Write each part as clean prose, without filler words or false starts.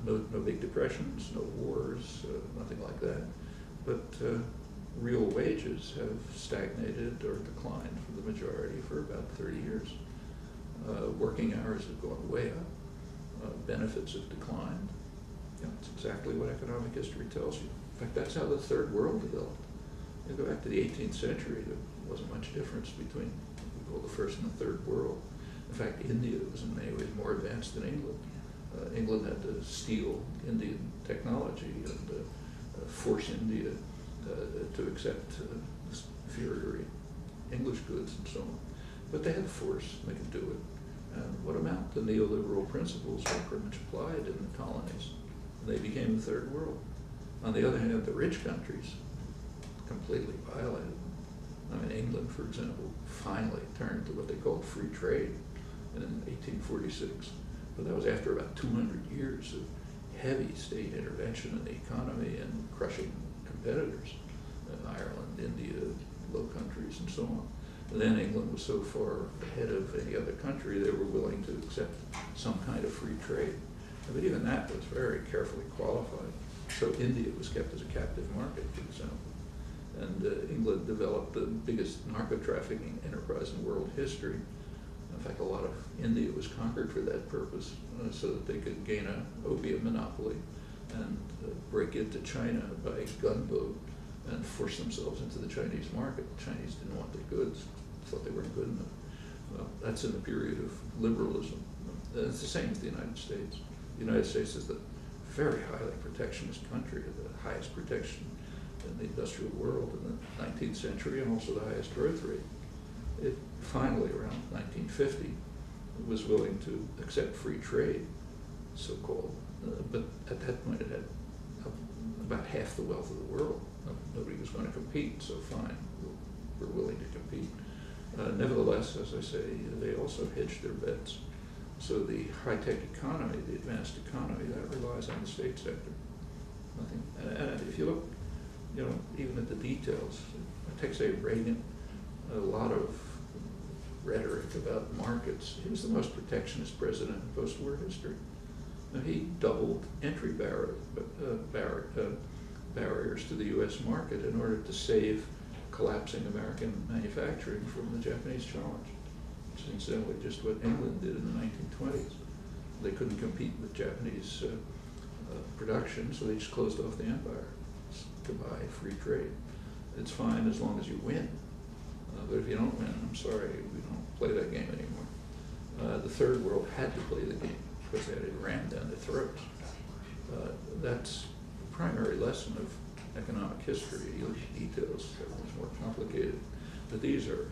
no big depressions, no wars, nothing like that. But real wages have stagnated or declined for the majority for about 30 years. Working hours have gone way up. Benefits have declined. It's exactly what economic history tells you. In fact, that's how the third world developed. You go back to the 18th century, there wasn't much difference between what we call the first and the third world. In fact, India was in many ways more advanced than England. England had to steal Indian technology and force India to accept inferior English goods and so on. But they had force, and they could do it. And what amount to neoliberal principles were pretty much applied in the colonies. They became the third world. On the other hand, the rich countries completely violated. I mean, England, for example, finally turned to what they called free trade in 1846. But that was after about 200 years of heavy state intervention in the economy and crushing competitors, Ireland, India, Low Countries, and so on. And then England was so far ahead of any other country, they were willing to accept some kind of free trade. But even that was very carefully qualified. So India was kept as a captive market, for example. And England developed the biggest narco-trafficking enterprise in world history. In fact, a lot of India was conquered for that purpose, so that they could gain an opium monopoly and break into China by gunboat and force themselves into the Chinese market. The Chinese didn't want their goods, thought they weren't good enough. Well, that's in the period of liberalism. And it's the same with the United States. The United States is the very highly protectionist country, the highest protection in the industrial world in the 19th century, and also the highest growth rate. It finally, around 1950, was willing to accept free trade, so-called, but at that point it had about half the wealth of the world. Nobody was going to compete, so fine, we're willing to compete. Nevertheless, as I say, they also hedged their bets. So the high-tech economy, the advanced economy, that relies on the state sector. Nothing. And if you look, even at the details, take, say, Reagan, a lot of rhetoric about markets. He was the most protectionist president in post-war history. Now, he doubled entry barriers to the U.S. market in order to save collapsing American manufacturing from the Japanese challenge, which is incidentally just what England did in the 1920s. They couldn't compete with Japanese production, so they just closed off the empire. Goodbye, free trade. It's fine as long as you win. But if you don't win, I'm sorry, we don't play that game anymore. The third world had to play the game because they had it rammed down their throats. That's the primary lesson of economic history. You look at details, everything's more complicated. But these are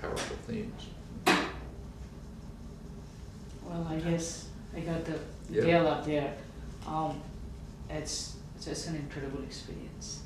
powerful themes. Well, I guess I got the detail up there. It's just an incredible experience.